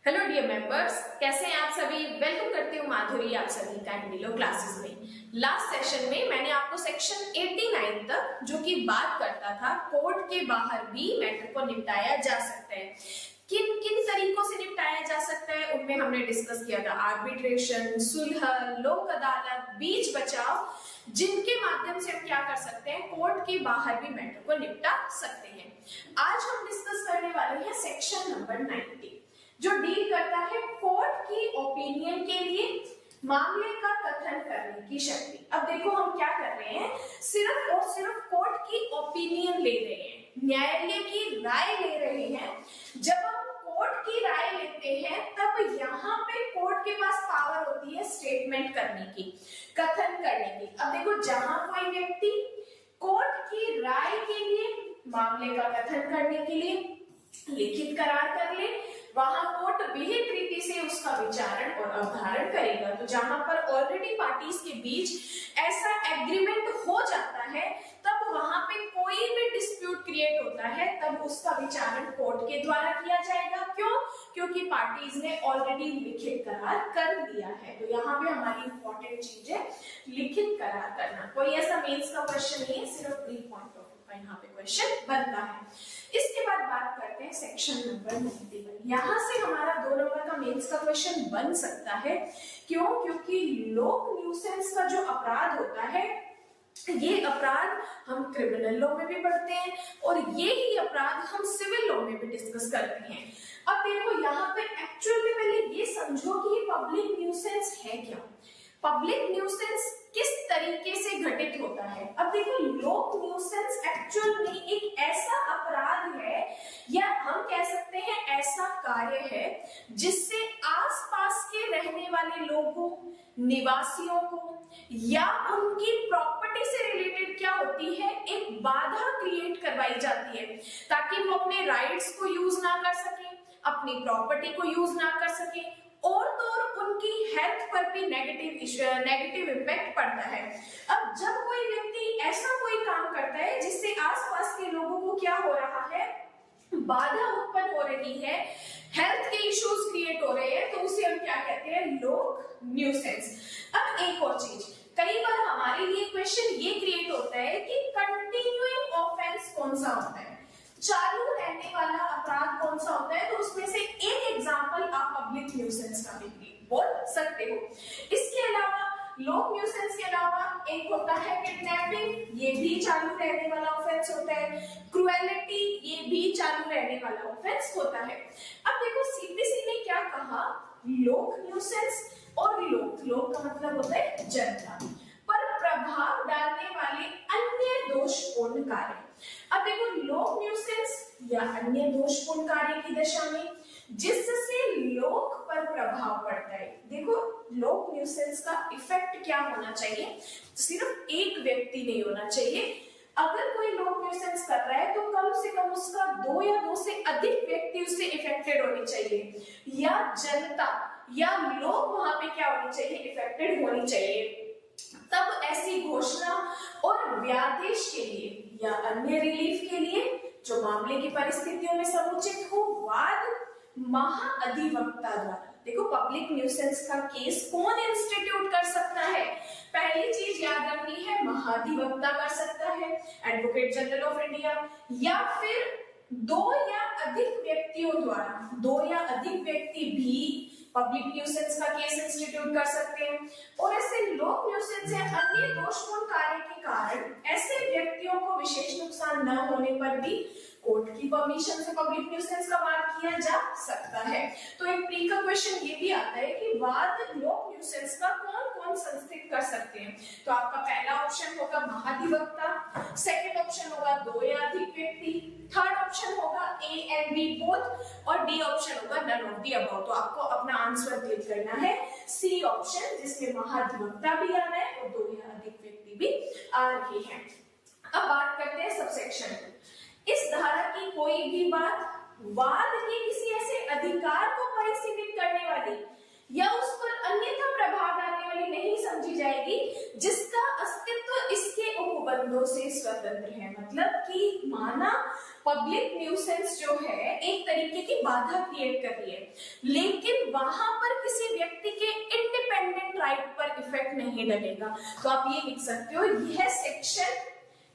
Hello dear members, कैसे हैं आप सभी। वेलकम करती हूँ माधुरी आप सभी का एंडिलो क्लासेस में। लास्ट सेशन में मैंने आपको सेक्शन 89 तक जो कि बात करता था कोर्ट के बाहर भी मैटर को निपटाया जा सकता है, किन किन तरीकों से निपटाया जा सकता है उनमें हमने डिस्कस किया था आर्बिट्रेशन, सुलह, लोक अदालत, बीच बचाव, जिनके माध्यम से हम क्या कर सकते हैं, कोर्ट के बाहर भी मैटर को निपटा सकते हैं। आज हम डिस्कस करने वाले हैं सेक्शन नंबर 90 जो डील करता है कोर्ट की ओपिनियन के लिए मामले का कथन करने की शक्ति। अब देखो हम क्या कर रहे हैं, सिर्फ और सिर्फ कोर्ट की ओपिनियन ले रहे हैं, न्यायालय की राय ले रहे हैं। जब हम कोर्ट की राय लेते हैं तब यहाँ पे कोर्ट के पास पावर होती है स्टेटमेंट करने की, कथन करने की। अब देखो जहां कोई व्यक्ति कोर्ट की राय के लिए, मामले का कथन करने के लिए लिखित करार कर ले, वहां कोर्ट विहित रीति से उसका विचारण और अवधारण करेगा। तो जहां पर ऑलरेडी पार्टीज के बीच ऐसा एग्रीमेंट हो जाता है तब वहां पे कोई भी डिस्प्यूट क्रिएट होता है तब उसका विचारण कोर्ट के द्वारा किया जाएगा। क्यों? क्योंकि पार्टीज ने ऑलरेडी लिखित करार कर लिया है। तो यहाँ पे हमारी इंपॉर्टेंट चीज है लिखित करार करना। कोई ऐसा मेंस का क्वेश्चन नहीं है, सिर्फ 3 पॉइंट ऑफ व्यू का यहाँ पे क्वेश्चन बनता है। इसके बाद बात करते हैं सेक्शन नंबर 91। यहाँ से हमारा 2 नंबर का मेंस का क्वेश्चन बन सकता है। क्यों? क्योंकि लोक न्यूसेंस का जो अपराध होता है, ये अपराध हम क्रिमिनल लॉ में भी पढ़ते हैं और ये ही अपराध हम सिविल लॉ में भी डिस्कस करते हैं। अब देखो यहाँ पे एक्चुअल में पहले ये समझो कि ये पब्लिक न्यूसेंस है क्या, पब्लिक न्यूसेंस किस तरीके से घटित होता है। अब देखो लोक न्यूसेंस एक्चुअल में एक ऐसा अपराध है या हम कह सकते हैं ऐसा कार्य है जिससे आसपास के रहने वाले लोगों, निवासियों को या उनकी प्रॉपर्टी से रिलेटेड क्या होती है, एक बाधा क्रिएट करवाई जाती है ताकि वो अपने राइट्स को यूज ना कर सके, अपनी प्रॉपर्टी को यूज ना कर सके और तो और उनकी हेल्थ पर भी नेगेटिव इम्पैक्ट पड़ता है। अब जब कोई व्यक्ति ऐसा कोई काम करता है जिससे आसपास के लोगों को क्या हो रहा है, बाधा उत्पन्न हो रही है, हेल्थ के इश्यूज क्रिएट हो रहे हैं, तो उसे हम क्या कहते हैं, लोक न्यूसेंस। अब एक और चीज, कई बार हमारे लिए क्वेश्चन ये क्रिएट होता है कि कंटिन्यूइंग ऑफेंस कौन सा होता है, चालू रहने वाला अपराध कौन सा होता है। तो उसमें से एक एग्जांपल आप पब्लिक न्यूसेंस का भी बोल सकते हो। इसके अलावा लोक न्यूसेंस के अलावा एक होता है किडनैपिंग, ये भी चालू रहने वाला ऑफेंस होता है। क्रुएलिटी, ये भी चालू रहने वाला ऑफेंस होता है। अब देखो सीपीसी ने क्या कहा, लोक न्यूसेंस और लोक का मतलब होता है जनता पर प्रभाव डालने वाले अन्य दोषपूर्ण कार्य। अब देखो लोक न्यूसेंस या अन्य दोषपूर्ण कार्य की दशा में जिससे लोक पर प्रभाव पड़ता है। देखो लोक न्यूसेंस का इफेक्ट क्या होना चाहिए, सिर्फ एक व्यक्ति नहीं होना चाहिए। अगर कोई लोक न्यूसेंस कर रहा है तो कम से कम उसका 2 या 2 से अधिक व्यक्ति उससे इफेक्टेड होने चाहिए, या जनता या लोग वहां पे क्या होनी चाहिए, इफेक्टेड होनी चाहिए। तब ऐसी घोषणा और व्यादेश के लिए या अन्य रिलीफ के लिए जो मामले की परिस्थितियों में समुचित हो, वाद महाअधिवक्ता द्वारा। देखो पब्लिक न्यूसेंस का केस कौन इंस्टीट्यूट कर सकता है, पहली चीज याद रखनी है, महाधिवक्ता कर सकता है, एडवोकेट जनरल ऑफ इंडिया, या फिर 2 या अधिक व्यक्तियों द्वारा। 2 या अधिक व्यक्ति भी पब्लिक न्यूसेंस का केस इंस्टीट्यूट कर सकते हैं। और ऐसे लोक न्यूसेंस या अन्य दोषपूर्ण कार्य के कारण ऐसे व्यक्तियों को विशेष नुकसान न होने पर भी कोर्ट की परमिशन से पब्लिक न्यूसेंस का मार्क किया जा सकता है। तो एक प्री का क्वेश्चन ये भी आता है कि वाद लोक न्यूसेंस का कौन कौन संस्थित कर सकते हैं। तो आपका पहला ऑप्शन होगा महाधिवक्ता, सेकंड ऑप्शन होगा 2 या अधिक व्यक्ति, थर्ड ऑप्शन होगा ए एंड बी बोथ, और डी ऑप्शन होगा नन ऑफ द अबव। तो आपको अपना आंसर क्लिक करना है सी ऑप्शन, जिसमें महाधिवक्ता भी आ रहा है और 2 या अधिक व्यक्ति भी आ रहे हैं। अब बात करते हैं सबसेक्शन। इस धारा की कोई भी बात वाद के किसी ऐसे अधिकार को परिसीमित करने वाली या उस पर अन्यथा प्रभाव डालने वाली नहीं समझी जाएगी जिसका अस्तित्व इसके उपबंधों से स्वतंत्र है। मतलब कि माना पब्लिक न्यूसेंस जो है एक तरीके की बाधा क्रिएट कर रही है, लेकिन वहां पर किसी व्यक्ति के इंडिपेंडेंट राइट पर इफेक्ट नहीं डलेगा। तो आप ये लिख सकते हो,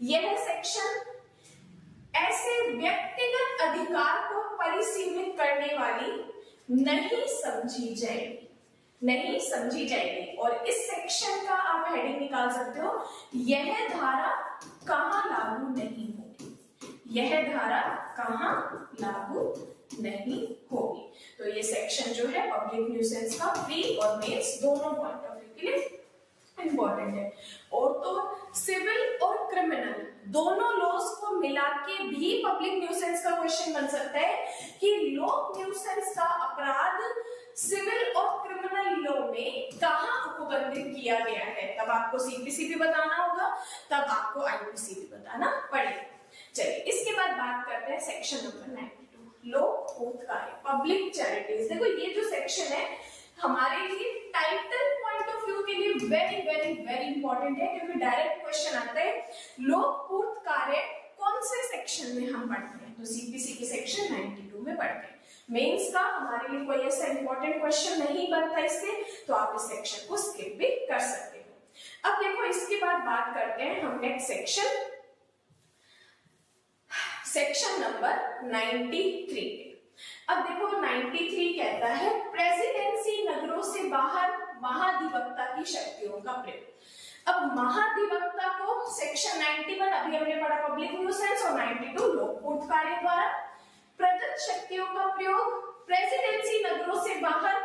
यह सेक्शन ऐसे व्यक्तिगत अधिकार को परिसीमित करने वाली नहीं समझी जाएगी। और इस सेक्शन का आप हेडिंग निकाल सकते हो, यह धारा कहां लागू नहीं होगी, यह धारा कहां लागू नहीं होगी। तो ये सेक्शन जो है पब्लिक न्यूसेंस का प्री और मेंस दोनों पॉइंट ऑफ व्यू के लिए इंपॉर्टेंट है। और तो सिविल और क्रिमिनल दोनों लॉज को मिला के भी पब्लिक न्यूसेंस का क्वेश्चन बन सकता है कि लोक न्यूसेंस का अपराध सिविल और क्रिमिनल लॉ में कहां उपबंधित किया गया है। तब आपको सीपीसी भी बताना होगा, तब आपको आईपीसी भी बताना पड़ेगा। चलिए इसके बाद बात करते हैं सेक्शन नंबर 92, लोक हितकारी, पब्लिक चैरिटीज। देखो ये जो सेक्शन है हमारे लिए टाइटल पॉइंट ऑफ व्यू के लिए वेरी वेरी वेरी इंपॉर्टेंट है, क्योंकि डायरेक्ट क्वेश्चन आता है लोक पूर्त कार्य कौन से सेक्शन में हम पढ़ते हैं। तो सीपीसी के सेक्शन 92 में पढ़ते हैं। मेंस का हमारे लिए कोई ऐसा इंपॉर्टेंट क्वेश्चन नहीं बनता इससे, तो आप इस सेक्शन को स्किप भी कर सकते हो। अब देखो इसके बाद बात करते हैं हम नेक्स्ट सेक्शन नंबर 93। अब देखो 93 कहता है प्रेसिडेंसी नगरों से बाहर महाधिवक्ता की शक्तियों का प्रयोग। अब महाधिवक्ता को सेक्शन 91 अभी हमने पढ़ा पब्लिक न्यूसेंस और 92 लोक पूर्त कार्य द्वारा प्रदत्त शक्तियों का प्रयोग प्रेसिडेंसी नगरों से बाहर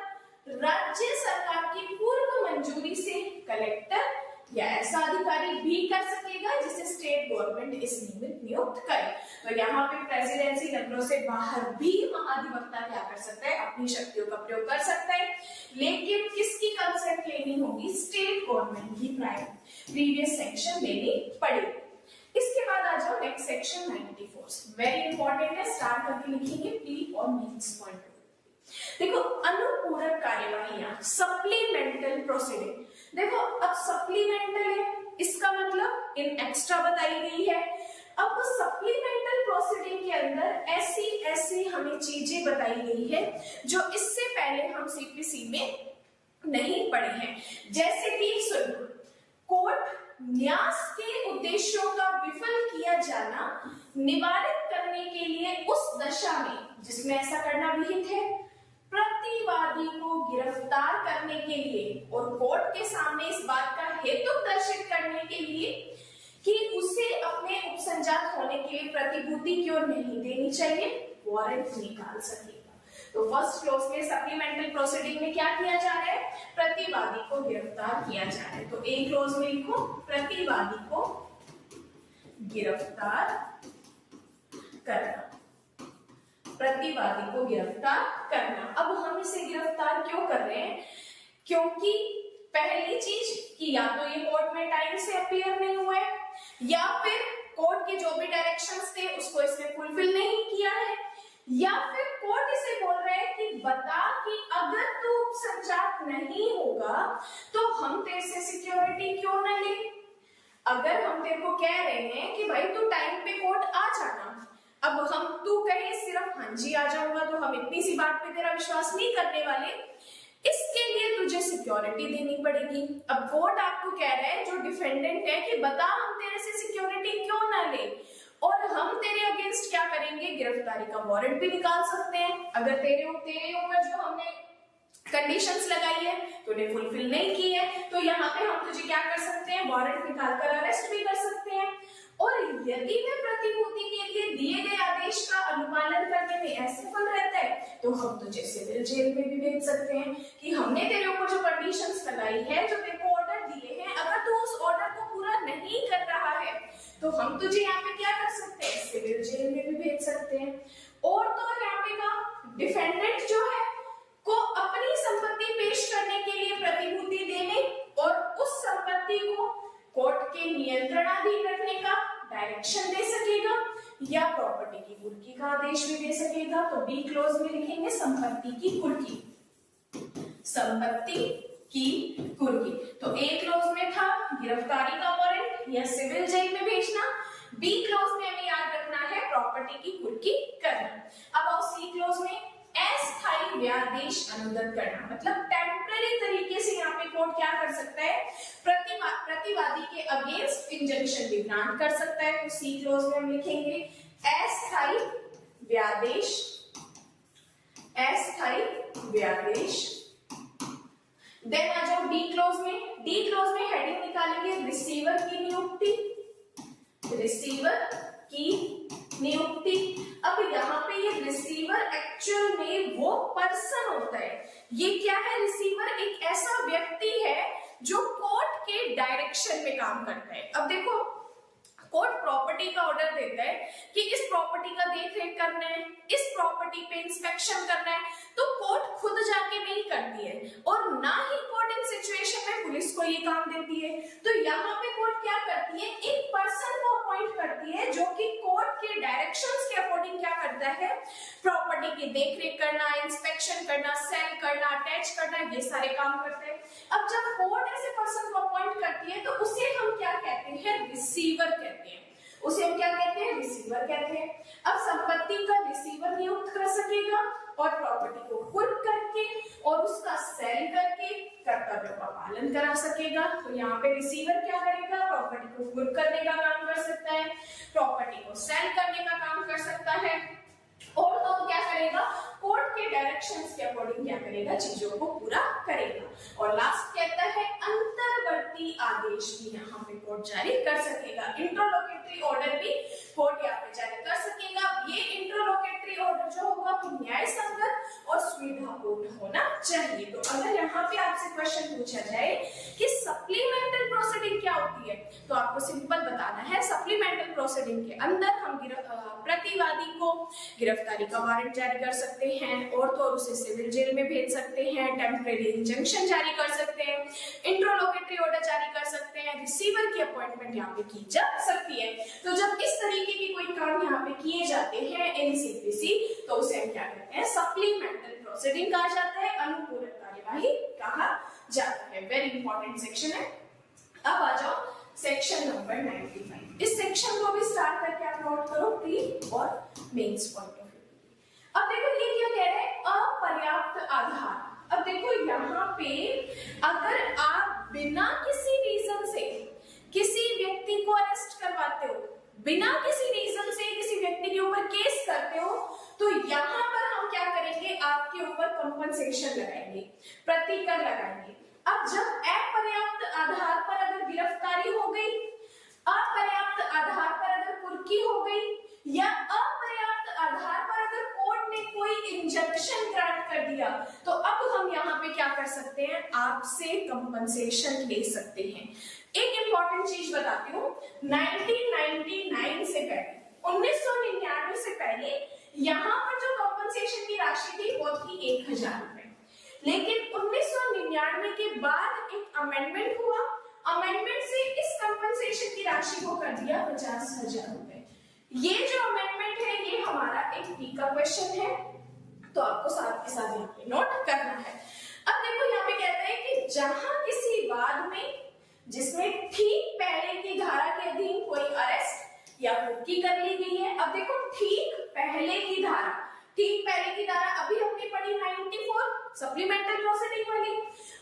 राज्य सरकार की पूर्व मंजूरी से कलेक्टर या ऐसा अधिकारी भी कर सकेगा जिसे स्टेट गवर्नमेंट इस नियुक्त करे। तो यहाँ पे प्रेसिडेंसी नगरों से बाहर भी महाधिवक्ता क्या कर सकता है, अपनी शक्तियों का प्रयोग कर सकता है, लेकिन किसकी कंसेंट लेनी होगी, स्टेट गवर्नमेंट की प्रीवियस सेक्शन लेनी पड़ेगी। इसके बाद आ जाओ नेक्स्ट सेक्शन 94, वेरी इंपॉर्टेंट है, स्टार्ट करके लिखेंगे प्री और मेंस पॉइंट। देखो अनुपूरक कार्यवाहियां, सप्लीमेंटल प्रोसीडिंग। देखो अब सप्लीमेंटल है, इसका मतलब इन एक्स्ट्रा बताई गई है। अब सप्लीमेंटल प्रोसीडिंग के अंदर ऐसी हमें चीजें बताई गई है जो इससे पहले हम सीपीसी में नहीं पढ़े हैं। जैसे कि सुनो, कोर्ट न्यास के उद्देश्यों का विफल किया जाना निवारित करने के लिए उस दशा में जिसमें ऐसा करना विहित है, प्रतिवादी को गिरफ्तार करने के लिए और कोर्ट के सामने इस बात का हेतु दर्शित करने के लिए कि उसे अपने उपसंजात होने के लिए प्रतिभूति क्यों नहीं देनी चाहिए, वारंट निकाल सकेगा। तो फर्स्ट क्लॉज में सप्लीमेंटल प्रोसीडिंग में क्या किया जा रहा है, प्रतिवादी को गिरफ्तार किया जा रहा है। तो ए क्लॉज में लिखो प्रतिवादी को गिरफ्तार करना, प्रतिवादी को गिरफ्तार करना। अब हम इसे गिरफ्तार क्यों कर रहे हैं, क्योंकि पहली चीज कि या तो ये कोर्ट में टाइम से अपीयर नहीं हुआ है, या फिर कोर्ट के जो भी डायरेक्शंस थे उसको इसने फुलफिल नहीं किया है, या फिर कोर्ट इसे बोल रहा है कि बता कि अगर तू उपसंजात नहीं होगा तो हम तेरे से सिक्योरिटी क्यों न ले। अगर हम तेरे को कह रहे हैं कि भाई तू टाइम पे कोर्ट आ जाना, अब हम तू कहे सिर्फ हाँ जी आ जाऊंगा, तो हम इतनी सी बात पे तेरा विश्वास नहीं करने वाले, इसके लिए तुझे सिक्योरिटी देनी पड़ेगी। अब कोर्ट आपको कह रहा है जो डिफेंडेंट है कि बता हम तेरे से सिक्योरिटी क्यों ना ले, और हम तेरे अगेंस्ट क्या करेंगे, गिरफ्तारी का वारंट भी निकाल सकते हैं। अगर तेरे ऊपर जो हमने कंडीशंस लगाई है तूने फुलफिल नहीं की है, तो यहाँ पे हम तुझे क्या कर सकते हैं, वारंट निकालकर अरेस्ट भी कर सकते हैं। और यदि मैं प्रतिभूति के लिए दिए गए आदेश का अनुपालन करने में असफल रहता है तो हम तुझे सिविल जेल में भी भेज सकते हैं कि हमने तेरे ऊपर जो कंडीशंस लगाई है, जो तेरे को ऑर्डर दिए हैं, अगर तू उस ऑर्डर को पूरा नहीं कर रहा है तो हम तुझे यहाँ पे क्या कर सकते हैं, सिविल जेल में भी भेज सकते हैं। और तो यहाँ पे का डिफेंडेंट जो है को अपनी संपत्ति पेश करने के लिए प्रतिभूति देने और उस संपत्ति को कोर्ट के नियंत्रणाधीन रखने का डायरेक्शन दे सकेगा, या प्रॉपर्टी की कुर्की का आदेश भी दे सकेगा। तो बी क्लोज में लिखेंगे संपत्ति की कुर्की, संपत्ति की कुर्की। तो ए क्लोज में था गिरफ्तारी का वारंट या सिविल जेल में भेजना, बी क्लोज में हमें याद रखना है प्रॉपर्टी की कुर्की करना। अब आओ सी क्लोज में, अस्थायी व्यादेश अनुदत करना, मतलब टेम्पररी तरीके से यहाँ पे कोर्ट क्या कर सकता है, प्रतिवादी के अगेंस्ट इंजंक्शन भी ग्रांट कर सकता है। तो सी क्लोज में हम लिखेंगे अस्थायी व्यादेश, अस्थायी व्यादेश। देन आ जाओ डी क्लोज में। डी क्लोज में हेडिंग निकालेंगे रिसीवर की नियुक्ति, रिसीवर की नियुक्ति। अब यहाँ पे ये रिसीवर एक्चुअल में वो पर्सन होता है, ये क्या है, रिसीवर एक ऐसा व्यक्ति है जो कोर्ट के डायरेक्शन में काम करता है। अब देखो कोर्ट प्रॉपर्टी का ऑर्डर देता है कि इस प्रॉपर्टी का देखरेख करना है, इस प्रॉपर्टी पे इंस्पेक्शन करना है, तो कोर्ट खुद जाके नहीं करती है और ना ही कोर्ट इन सिचुएशन में पुलिस को ये काम देती है। तो यहाँ पे कोर्ट क्या करती है, एक पर्सन को अपॉइंट करती है जो कि कोर्ट के डायरेक्शंस के अकॉर्डिंग क्या करता है, प्रॉपर्टी की देखरेख करना, इंस्पेक्शन करना, सेल करना, अटैच करना, ये सारे काम करते हैं। अब जब कोर्ट ऐसे पर्सन को अपॉइंट करती है तो उसे हम क्या कहते हैं, रिसीवर कहते हैं। उसे हम क्या कहते हैं, रिसीवर कहते हैं। अब संपत्ति का रिसीवर नियुक्त कर सकेगा और प्रॉपर्टी को कुर्क करके और उसका सेल करके कर्तव्यों का पालन करा सकेगा। तो यहाँ पे रिसीवर क्या करेगा, प्रॉपर्टी को कुर्क करने का काम कर सकता है, प्रॉपर्टी को सेल करने का काम कर सकता है और तो क्या करेगा, कोर्ट के डायरेक्शंस के अकॉर्डिंग क्या करेगा, चीजों को पूरा करेगा। और लास्ट कहता है अंतर्वर्ती आदेश भी यहाँ पे कोर्ट जारी कर सकेगा। इंट्रोलोकेटरी ऑर्डर भी कोर्ट यहाँ पे जारी कर सकेगा। ये इंट्रोलोकेटरी ऑर्डर जो होगा वो न्याय संगत और सुविधापूर्ण होना चाहिए। तो अगर यहाँ पे आपसे क्वेश्चन पूछा जाए कि सप्लीमेंटल प्रोसीडिंग क्या होती है, तो आपको सिंपल बताना है, सप्लीमेंटल प्रोसीडिंग के अंदर हम प्रतिवादी को गिरफ्तारी का वारंट जारी कर सकते हैं और तो उसे सिविल जेल में भेज सकते हैं, टेम्परेरी इंजंक्शन जारी कर सकते हैं, इंट्रोलोकेटरी ऑर्डर जारी कर सकते हैं, रिसीवर की अपॉइंटमेंट यहाँ पे की जा सकती है। तो जब इस तरीके के कोई काम यहाँ पे किए जाते हैं एनसीपीसी, तो उसे हम क्या कहते हैं, सप्लीमेंटल प्रोसीडिंग कहा जाता है, अनुपूरक कार्यवाही कहा जाता है। वेरी इंपॉर्टेंट सेक्शन है। अब आ जाओ सेक्शन नंबर 95। इस सेक्शन को भी स्टार्ट करके आप नोट करो प्री और मेंस पॉइंट ऑफ व्यू। अब देखो ये क्या कह रहे हैं, अपर्याप्त आधार। अब देखो यहाँ पे अगर आप बिना किसी रीजन से किसी व्यक्ति को अरेस्ट करवाते हो, बिना किसी रीजन से किसी व्यक्ति के ऊपर केस करते हो, तो यहाँ पर हम क्या करेंगे, आपके ऊपर कंपनसेशन लगाएंगे, प्रतिकर लगाएंगे। अब जब अपर्याप्त आधार पर अगर गिरफ्तारी हो गई, अपर्याप्त आधार पर अगर कुर्की हो गई या अपर्याप्त आधार पर अगर कोर्ट ने कोई इंजंक्शन ग्रांट कर दिया, तो अब हम यहाँ पे क्या कर सकते हैं, आपसे कंपनसेशन ले सकते हैं। एक इंपॉर्टेंट चीज बताती हूँ, 1999 से पहले, 1999 से पहले यहाँ पर जो कंपनसेशन की राशि थी वो थी 1000 रुपए। लेकिन 1999 के बाद एक अमेंडमेंट हुआ, अमेंडमेंट से इस कंपनसेशन की राशि को कर दिया 50,000 रुपए। ये जो अमेंडमेंट है ये हमारा एक पी का क्वेश्चन है, तो आपको साथ के साथ यहाँ पे नोट करना है। अब देखो यहाँ पे कहता है कि जहां किसी वाद में जिसमें ठीक पहले की धारा के अधीन कोई अरेस्ट या कुर्की कर ली गई है। अब देखो ठीक पहले की धारा, ठीक पहले की धारा अभी हमने पढ़ी 94 सप्लीमेंटल प्रोसीडिंग वाली।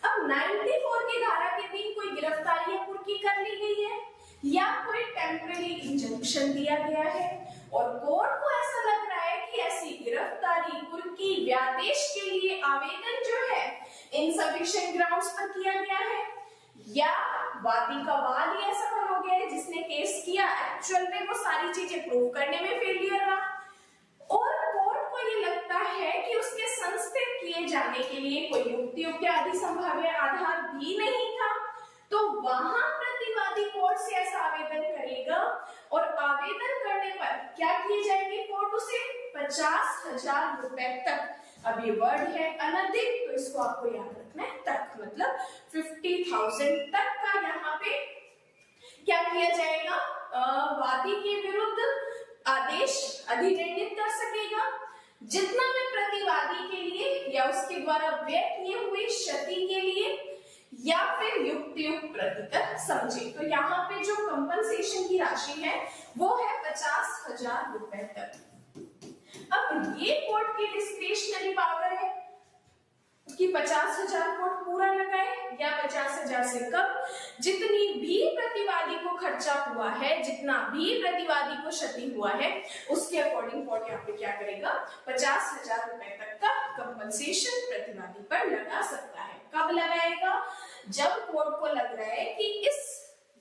अब 94 की धारा के अधीन कोई गिरफ्तारी या कुर्की कर ली गई है या कोई टेम्परेरी इंजंक्शन दिया गया है और कोर्ट को ऐसा लग रहा है कि ऐसी गिरफ्तारी, कुर्की, व्यादेश के लिए आवेदन जो है इनसफिशिएंट ग्राउंड्स पर किया गया है या वादी का वाद ही ऐसा हो गया है जिसने केस किया एक्चुअल में वो सारी चीजें प्रूव करने में फेलियर रहा और कोर्ट को ये लगता है कि उसके संस्थित किए जाने के लिए कोई युक्ति आदि संभाव्य आधार भी नहीं था, तो वहां प्रतिवादी कोर्ट से ऐसा आवेदन करेगा और आवेदन करने पर क्या किए जाएंगे, कोर्ट उसे 50,000 रुपए तक, अब ये वर्ड है अनधिक तो इसको आपको याद रखना है, तक मतलब 50,000 तक का यहाँ पे क्या किया जाएगा, वादी के विरुद्ध आदेश अधिनिर्णित कर सकेगा जितना में प्रतिवादी के लिए या उसके द्वारा व्यय किए हुए क्षति के लिए या फिर युक्तियुक्त प्रतिकर समझे। तो यहाँ पे जो कंपनसेशन की राशि है वो है 50,000 रुपए तक। अब ये कोर्ट की डिस्क्रिशनरी पावर है कि 50,000 कोर्ट पूरा लगाए या 50,000 से कम, जितनी भी प्रतिवादी को खर्चा हुआ है, जितना भी प्रतिवादी को क्षति हुआ है, उसके अकॉर्डिंग कोर्ट यहाँ पे क्या करेगा, 50,000 रुपए तक का कंपनसेशन प्रतिवादी पर लगा सकता है। कब लगाएगा, जब कोर्ट को लग रहा है कि इस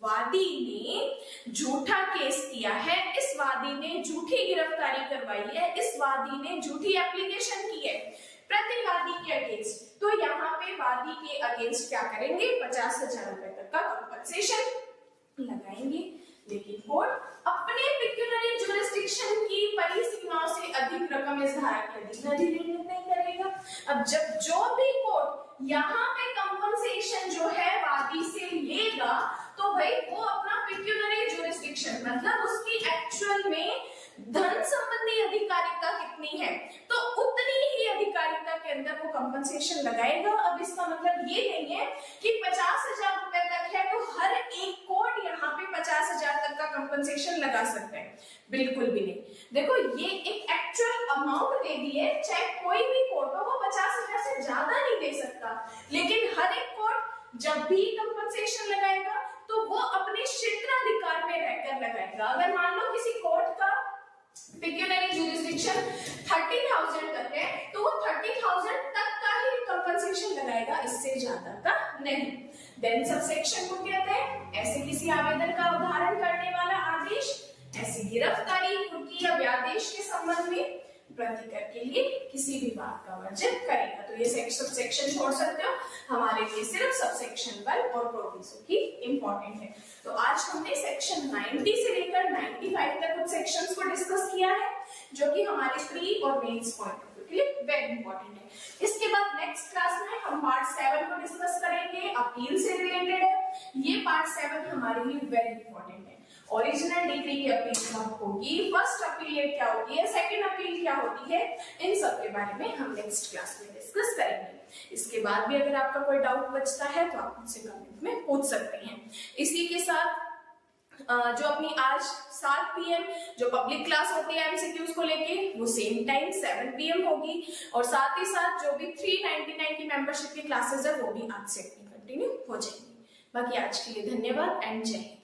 वादी ने झूठा केस किया है, इस वादी ने झूठी गिरफ्तारी करवाई है, इस वादी ने झूठी एप्लीकेशन की है प्रतिवादी के अगेंस्ट, तो यहाँ पे वादी के अगेंस्ट क्या करेंगे, 50,000 रुपए तक का कंपनसेशन लगाएंगे। लेकिन कोर्ट अपने पिक्यूनरी ज्यूरिसडिक्शन की परिसीमाओं से अधिक रकम इस धारा के अधीन अधिनियमित नहीं करेगा। अब जब जो भी कोर्ट यहाँ पे कंपनसेशन जो है वादी से लेगा, तो भाई वो अपना पिक्यूनरी ज्यूरिसडिक्शन मतलब उसकी एक्चुअल में धन संबंधी अधिकारिता कितनी है, तो उतनी ही अधिकारिता के अंदर वो कंपनसेशन लगाएगा। अब इसका मतलब ये नहीं है कि 50,000 रुपए तक है तो हर एक कोर्ट यहाँ पे 50,000 तक का कंपनसेशन लगा सकता है, बिल्कुल भी नहीं। देखो ये एक एक्चुअल अमाउंट दे दी है, चाहे कोई भी कोर्ट हो वो 50,000 से ज्यादा नहीं दे सकता, लेकिन हर एक कोर्ट जब भी कंपनसेशन लगाएगा तो वो अपने क्षेत्राधिकार में रहकर लगाएगा। अगर मान लो किसी कोर्ट का पिक्यूनरी ज्यूरिसडिक्शन 30,000 तक है, तो वो 30,000 तक का ही कंपनसेशन लगाएगा, इससे ज्यादा का नहीं। देन सबसेक्शन को कहते हैं ऐसे किसी आवेदन का उदाहरण करने वाला आदेश ऐसी गिरफ्तारी, कुर्की या व्यादेश के संबंध में प्रतिकर के लिए किसी भी बात का वर्जन करेगा। तो ये सबसेक्शन छोड़ सकते हो, हमारे लिए सिर्फ सबसेक्शन 1 और प्रोविजो की इंपॉर्टेंट है। तो आज हमने सेक्शन 90 से लेकर 95 तक कुछ सेक्शंस को डिस्कस किया है, जो कि हमारे प्री और मेंस पॉइंट ऑफ व्यू के लिए वेरी इंपॉर्टेंट है। इसके बाद नेक्स्ट क्लास में हम पार्ट 7 को डिस्कस करेंगे, अपील से रिलेटेड है। ये पार्ट 7 हमारे लिए वेरी इंपॉर्टेंट है। ओरिजिनल डिग्री की अपील कब होगी, फर्स्ट अपील क्या होती है, सेकंड अपील क्या होती है, इन सब के बारे में हम नेक्स्ट क्लास में डिस्कस करेंगे। इसके बाद भी अगर आपका कोई डाउट बचता है तो आप मुझसे कमेंट में पूछ सकते हैं। इसी के साथ जो अपनी आज 7 PM जो पब्लिक क्लास होती है एमसीक्यूज को लेके, वो सेम टाइम 7 PM होगी, और साथ ही साथ जो भी 399 की मेंबरशिप की क्लासेस है वो भी आज से कंटिन्यू हो जाएंगी। बाकी आज के लिए धन्यवाद एंड जय हिंद।